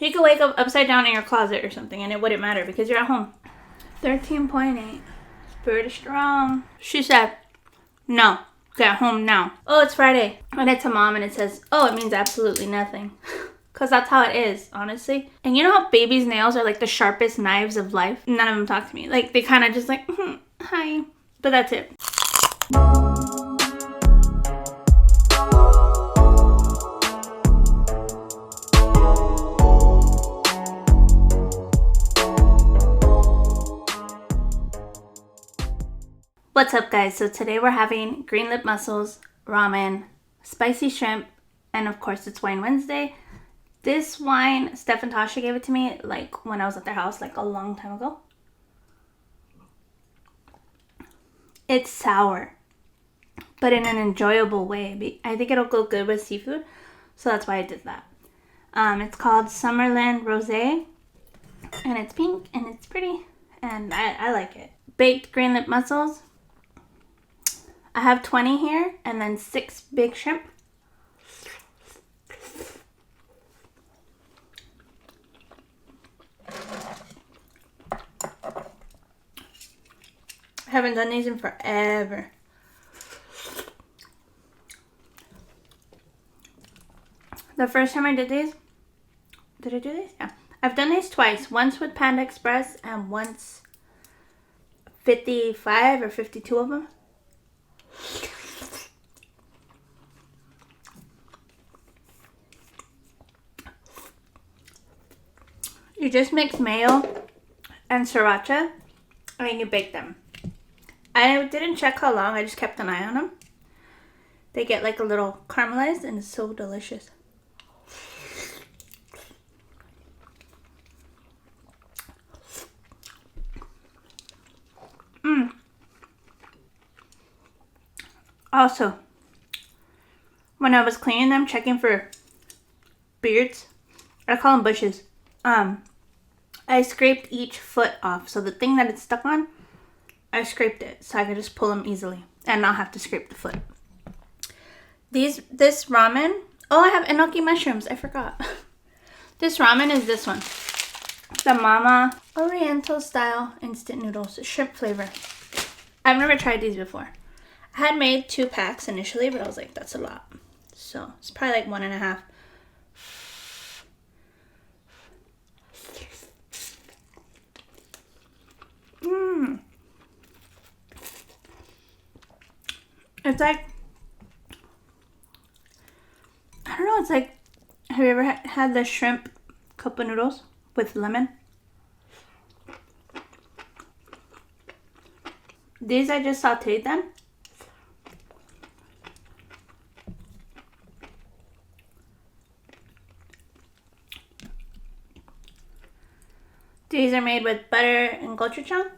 You could wake up upside down in your closet or something and it wouldn't matter because you're at home. 13.8. Pretty strong. She said, no, get home now. Oh, it's Friday. And it's a mom and it says, oh, it means absolutely nothing. Because that's how it is, honestly. And you know how babies' nails are like the sharpest knives of life? None of them talk to me. Like, they kind of just like, hi. But that's it. What's up, guys? So today we're having green lip mussels, ramen, spicy shrimp, and of course it's Wine Wednesday. This wine, Steph and Tasha gave it to me like when I was at their house like a long time ago. It's sour, but in an enjoyable way. I think it'll go good with seafood, so that's why I did that. It's called Summerland Rosé, and it's pink and it's pretty, and I like it. Baked green lip mussels. I have 20 here, and then 6 big shrimp. I haven't done these in forever. The first time I did these, did I do these? Yeah. I've done these twice. Once with Panda Express and once 55 or 52 of them. You just mix mayo and sriracha and you bake them. I didn't check how long, I just kept an eye on them. They get like a little caramelized and it's so delicious. Also, when I was cleaning them, checking for beards, I call them bushes. I scraped each foot off. So the thing that it's stuck on, I scraped it so I could just pull them easily and not have to scrape the foot. This ramen, oh, I have enoki mushrooms. I forgot. This ramen is this one. The Mama Oriental style instant noodles, shrimp flavor. I've never tried these before. I had made 2 packs initially, but I was like, that's a lot. So it's probably like 1.5. It's like, I don't know, it's like, have you ever had the shrimp cup of noodles with lemon? These, I just sauteed them. These are made with butter and gochujang.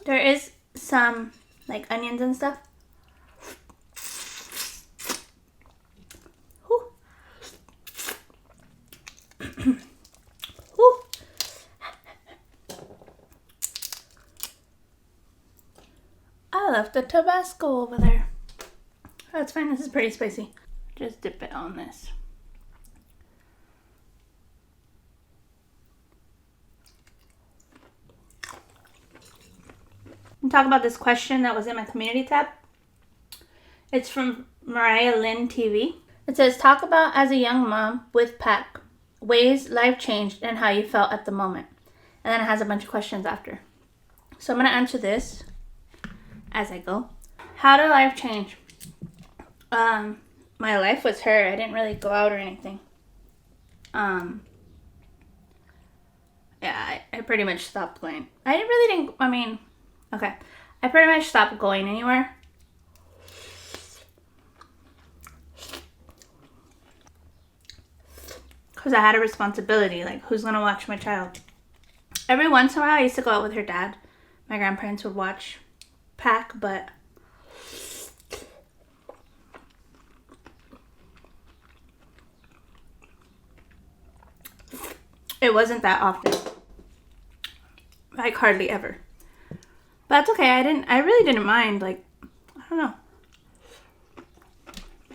There is some like onions and stuff. I left the Tabasco over there. That's fine, this is pretty spicy. Just dip it on this. Talk about this question that was in my community tab. It's from Mariah Lynn TV. It says, talk about as a young mom with Pak, ways life changed and how you felt at the moment. And then it has a bunch of questions after. So I'm going to answer this as I go. How did life change? My life was her. I didn't really go out or anything. Yeah, I pretty much stopped going. I pretty much stopped going anywhere. Because I had a responsibility. Like, who's going to watch my child? Every once in a while, I used to go out with her dad. My grandparents would watch Pak, but it wasn't that often. Like, hardly ever. But that's okay. I really didn't mind. Like, I don't know.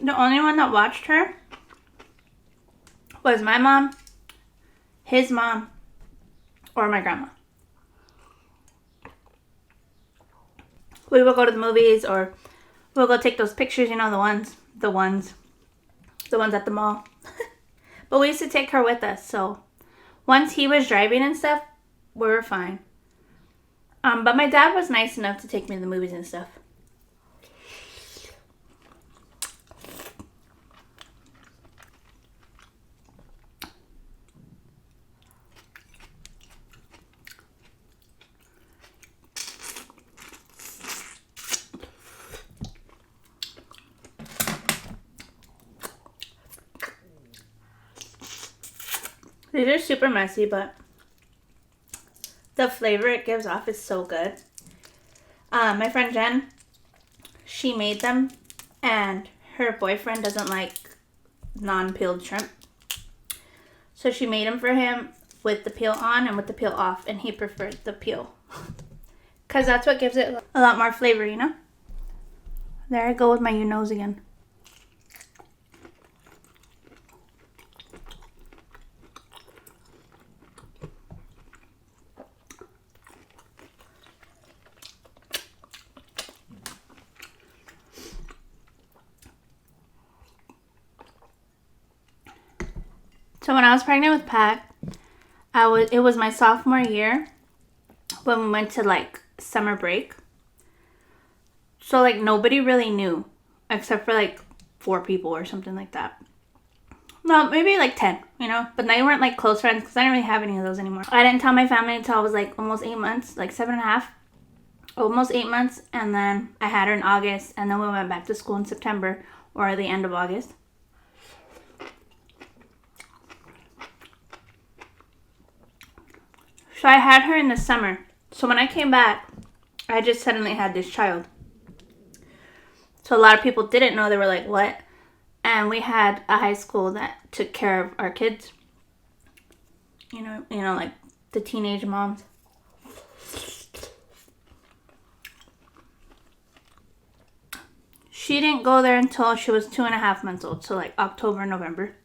The only one that watched her was my mom his mom, or my grandma. We would go to the movies, or we'll go take those pictures, you know, the ones at the mall. But we used to take her with us, so once he was driving and stuff, we were fine. But my dad was nice enough to take me to the movies and stuff. These are super messy, but the flavor it gives off is so good. My friend Jen, she made them, and her boyfriend doesn't like non-peeled shrimp. So she made them for him with the peel on and with the peel off, and he preferred the peel. Because that's what gives it a lot more flavor, you know? There I go with my you-knows again. So when I was pregnant with Paks, it was my sophomore year when we went to like summer break. So like nobody really knew except for like 4 people or something like that. No, maybe like 10, you know, but they weren't like close friends because I didn't really have any of those anymore. I didn't tell my family until I was like almost 8 months, like 7.5, almost 8 months. And then I had her in August, and then we went back to school in September or the end of August. So I had her in the summer. So when I came back, I just suddenly had this child. So a lot of people didn't know. They were like, what? And we had a high school that took care of our kids. You know, like the teenage moms. She didn't go there until she was 2.5 months old. So like October, November.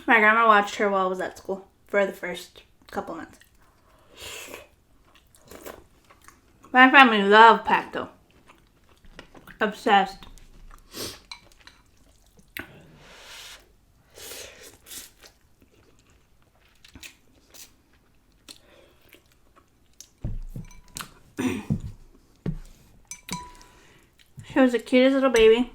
My grandma watched her while I was at school for the first couple months. My family loved Paks though. Obsessed. She was the cutest little baby.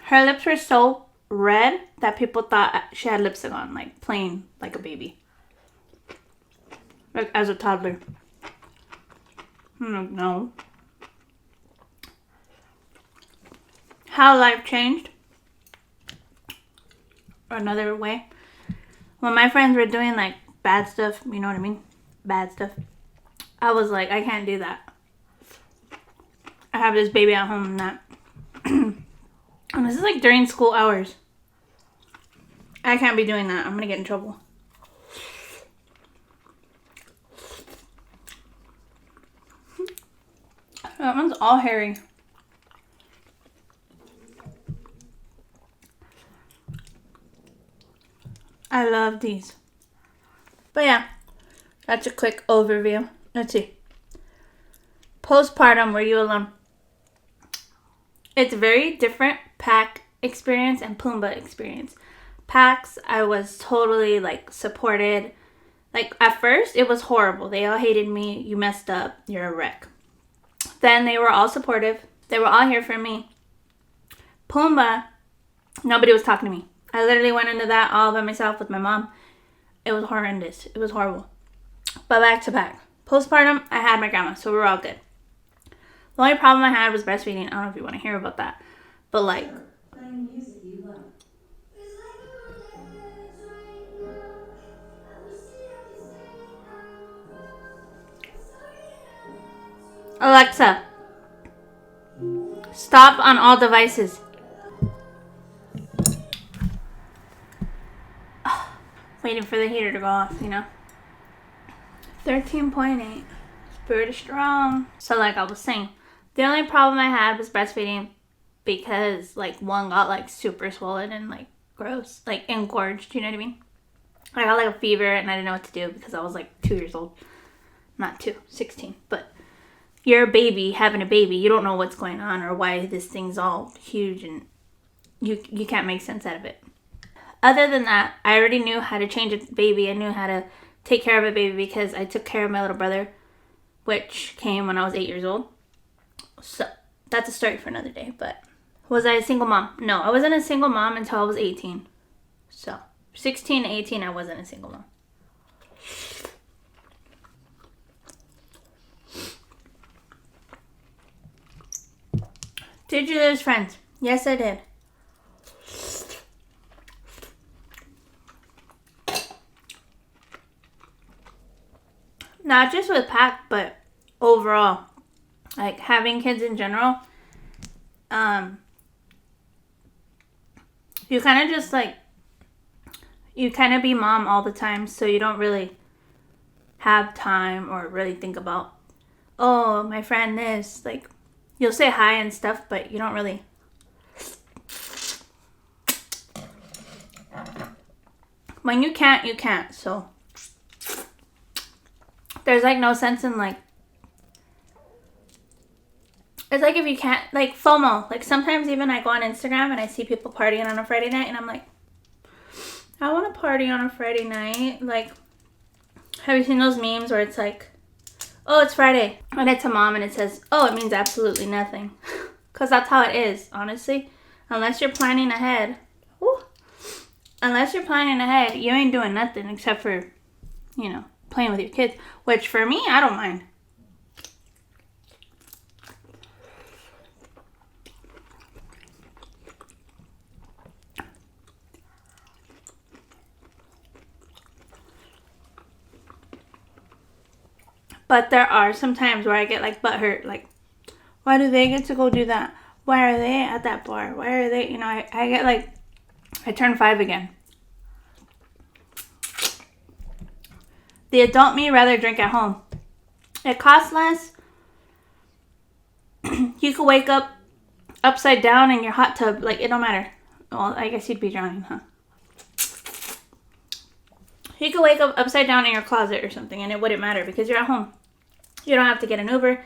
Her lips were so red that people thought she had lipstick on, like plain, like a baby, like as a toddler. No. How life changed. Another way. When my friends were doing like bad stuff, you know what I mean? Bad stuff. I was like, I can't do that. I have this baby at home and that. And this is like during school hours. I can't be doing that. I'm gonna get in trouble. That one's all hairy. I love these. But yeah, that's a quick overview. Let's see. Postpartum, were you alone? It's a very different Paks experience and Pumbaa experience. Paks, I was totally like supported. Like at first, it was horrible. They all hated me. You messed up. You're a wreck. Then they were all supportive. They were all here for me. Pumbaa, nobody was talking to me. I literally went into that all by myself with my mom. It was horrendous. It was horrible. But back to Paks. Postpartum, I had my grandma, so we were all good. The only problem I had was breastfeeding. I don't know if you want to hear about that. But like... Alexa, stop on all devices. Waiting for the heater to go off, you know. 13.8. It's pretty strong. So like I was saying, the only problem I had was breastfeeding because like one got like super swollen and like gross. Like engorged, you know what I mean? I got like a fever and I didn't know what to do because I was like 2 years old. Not 2, 16. But you're a baby having a baby. You don't know what's going on or why this thing's all huge and you can't make sense out of it. Other than that, I already knew how to change a baby. I knew how to take care of a baby because I took care of my little brother, which came when I was 8 years old. So that's a story for another day. But was I a single mom? No, I wasn't a single mom until I was 18. So 16 to 18, I wasn't a single mom. Did you lose friends? Yes, I did. Not just with Paks, but overall. Like, having kids in general. You kind of just, like, you kind of be mom all the time, so you don't really have time or really think about, oh, my friend this. Like, you'll say hi and stuff, but you don't really. When you can't, you can't. So there's like no sense in like. It's like if you can't, like FOMO. Like sometimes even I go on Instagram and I see people partying on a Friday night and I'm like, I want to party on a Friday night. Like, have you seen those memes where it's like, oh, it's Friday. And it's a mom and it says, oh, it means absolutely nothing. Because that's how it is, honestly. Unless you're planning ahead. Unless you're planning ahead, you ain't doing nothing except for, you know, playing with your kids. Which for me, I don't mind. But there are some times where I get like butthurt. Like, why do they get to go do that? Why are they at that bar? Why are they, you know, I get like, I turn 5 again. The adult me rather drink at home. It costs less. You could wake up upside down in your hot tub. Like, it don't matter. Well, I guess you'd be drowning, huh? You could wake up upside down in your closet or something and it wouldn't matter because you're at home. You don't have to get an Uber.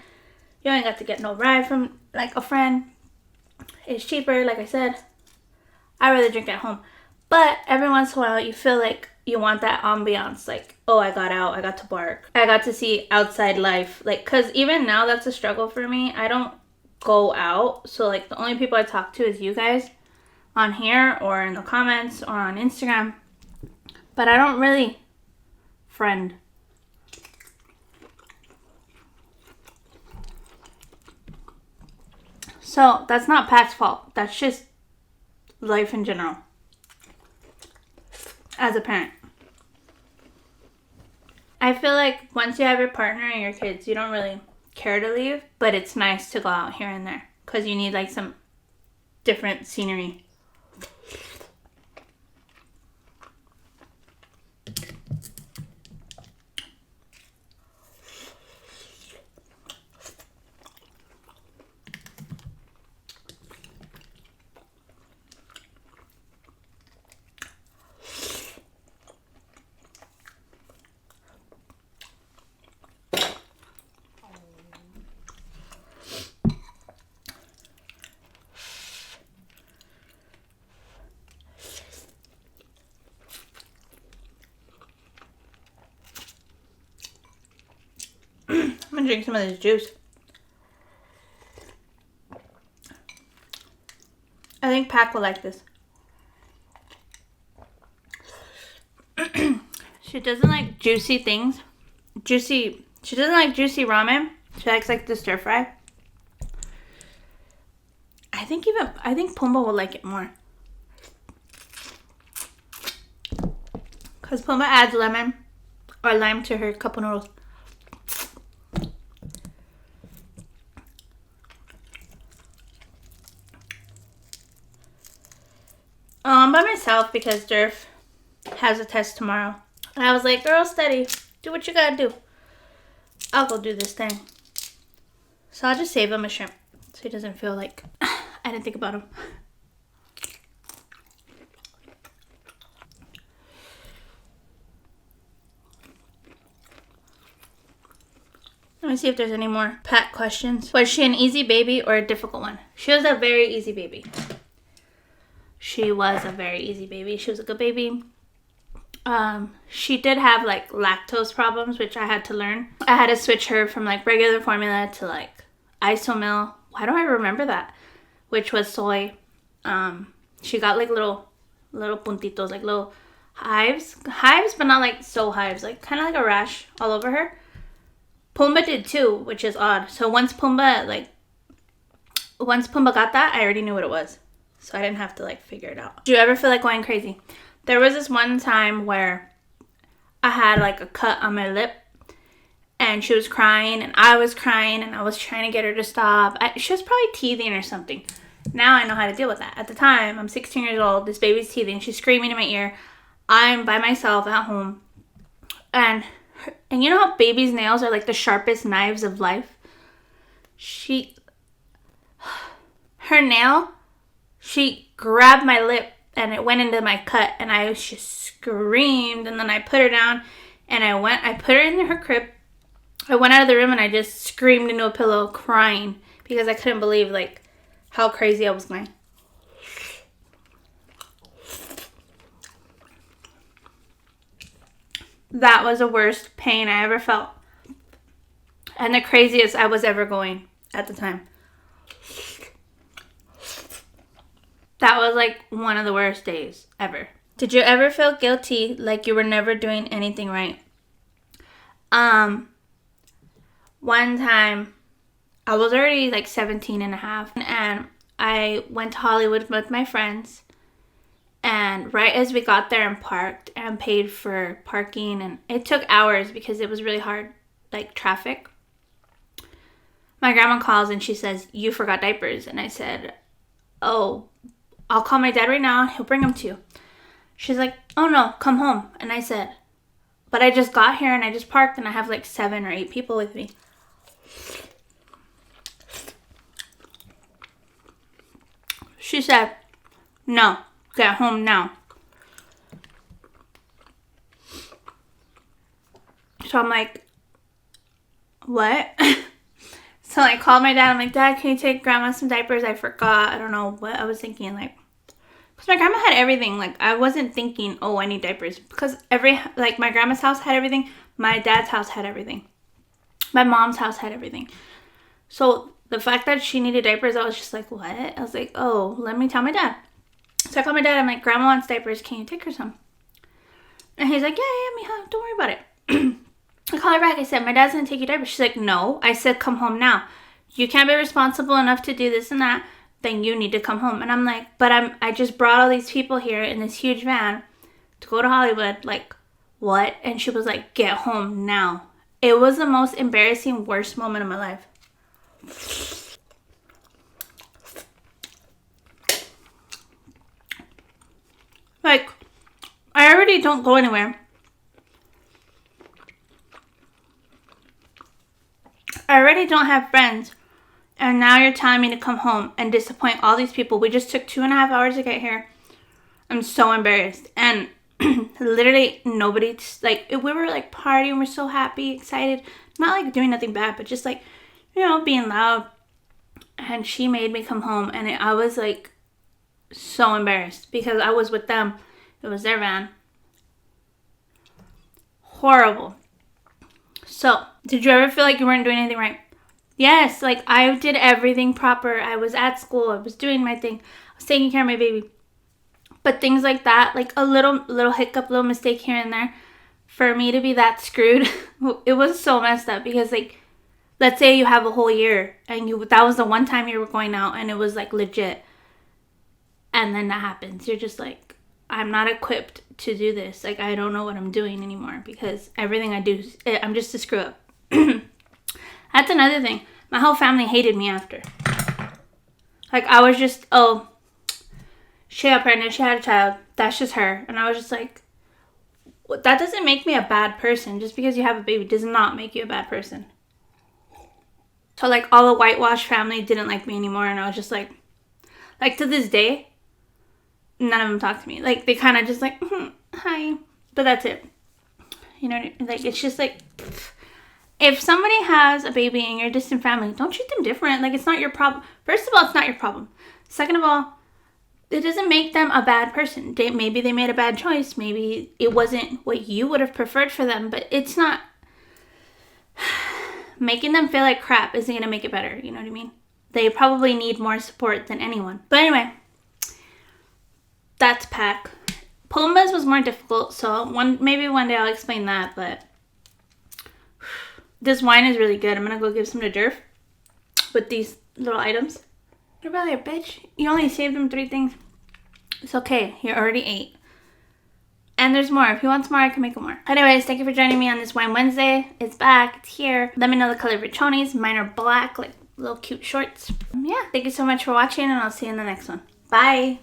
You ain't got to get no ride from like a friend. It's cheaper, like I said. I'd rather drink at home. But every once in a while, you feel like you want that ambiance. Like, oh, I got out. I got to bark. I got to see outside life. Like, because even now, that's a struggle for me. I don't go out. So, like, the only people I talk to is you guys on here or in the comments or on Instagram. But I don't really friend. So, that's not Pat's fault. That's just life in general. As a parent. I feel like once you have your partner and your kids, you don't really care to leave. But it's nice to go out here and there. Because you need like some different scenery. I'm gonna drink some of this juice. I think Pak will like this. She doesn't like juicy things. She doesn't like juicy ramen. She likes like the stir fry. I think Pumbaa will like it more. Because Pumbaa adds lemon or lime to her cup of noodles. I'm by myself because Durf has a test tomorrow. And I was like, girl, steady. Do what you gotta do. I'll go do this thing. So I'll just save him a shrimp. So he doesn't feel like I didn't think about him. Let me see if there's any more Pat questions. Was she an easy baby or a difficult one? She was a very easy baby. She was a very easy baby. She was a good baby. She did have like lactose problems, which I had to learn. I had to switch her from like regular formula to like isomil. Why do I remember that? Which was soy. She got like little puntitos, like little hives, but not like so hives, like kind of like a rash all over her. Pumbaa did too, which is odd. So once Pumbaa got that, I already knew what it was. So I didn't have to like figure it out. Do you ever feel like going crazy? There was this one time where I had like a cut on my lip and she was crying and I was crying and I was trying to get her to stop. She was probably teething or something. Now I know how to deal with that. At the time, I'm 16 years old. This baby's teething. She's screaming in my ear. I'm by myself at home. And you know how babies' nails are like the sharpest knives of life? Her nail, she grabbed my lip and it went into my cut and I just screamed, and then I put her down and I put her in her crib. I went out of the room and I just screamed into a pillow crying because I couldn't believe like how crazy I was going. That was the worst pain I ever felt. And the craziest I was ever going at the time. That was like one of the worst days ever. Did you ever feel guilty like you were never doing anything right? One time I was already like 17 and a half and I went to Hollywood with my friends. And right as we got there and parked and paid for parking, and it took hours because it was really hard, like traffic. My grandma calls and she says, "You forgot diapers." And I said, "Oh, I'll call my dad right now and he'll bring them to you." She's like, "Oh no, come home." And I said, "But I just got here and I just parked and I have like 7 or 8 people with me." She said, "No, get home now." So I'm like, what? So I called my dad. I'm like, "Dad, can you take grandma some diapers? I forgot." I don't know what I was thinking. Like, because my grandma had everything. Like, I wasn't thinking, oh, I need diapers. Because my grandma's house had everything. My dad's house had everything. My mom's house had everything. So the fact that she needed diapers, I was just like, what? I was like, oh, let me tell my dad. So I called my dad. I'm like, "Grandma wants diapers. Can you take her some?" And he's like, yeah, mija, don't worry about it. I call her back. I said, "My dad's going to take you diapers." She's like, "No." I said, "Come home now. You can't be responsible enough to do this and that. Then you need to come home." And I'm like, "But I just brought all these people here in this huge van to go to Hollywood. Like, what?" And she was like, "Get home now." It was the most embarrassing, worst moment of my life. Like, I already don't go anywhere. I already don't have friends. And now you're telling me to come home and disappoint all these people. We just took 2.5 hours to get here. I'm so embarrassed. And literally nobody, like, we were like partying. We're so happy, excited. Not like doing nothing bad, but just like, you know, being loud. And she made me come home. And I was like so embarrassed because I was with them. It was their van. Horrible. So, did you ever feel like you weren't doing anything right? Yes, like I did everything proper. I was at school. I was doing my thing. I was taking care of my baby. But things like that, like a little hiccup, little mistake here and there, for me to be that screwed, it was so messed up because like, let's say you have a whole year and that was the one time you were going out and it was like legit. And then that happens. You're just like, I'm not equipped to do this. Like, I don't know what I'm doing anymore because everything I do, I'm just a screw up. That's another thing. My whole family hated me after. Like, I was just, oh, she got pregnant, she had a child, that's just her. And I was just like, that doesn't make me a bad person. Just because you have a baby does not make you a bad person. So, like, all the whitewash family didn't like me anymore. And I was just like to this day, none of them talk to me. Like, they kind of just like, hi. But that's it. You know, like, it's just like, If somebody has a baby in your distant family, don't treat them different. Like, it's not your problem. First of all, it's not your problem. Second of all, it doesn't make them a bad person. Maybe they made a bad choice. Maybe it wasn't what you would have preferred for them, but it's not. Making them feel like crap isn't going to make it better. You know what I mean? They probably need more support than anyone. But anyway, that's Pak. Pumbaa's was more difficult, so maybe one day I'll explain that, but this wine is really good. I'm going to go give some to Durf with these little items. You're really a bitch. You only saved him 3 things. It's okay. He already ate. And there's more. If he wants more, I can make him more. Anyways, thank you for joining me on this Wine Wednesday. It's back. It's here. Let me know the color of your chonies. Mine are black, like little cute shorts. Yeah, thank you so much for watching, and I'll see you in the next one. Bye.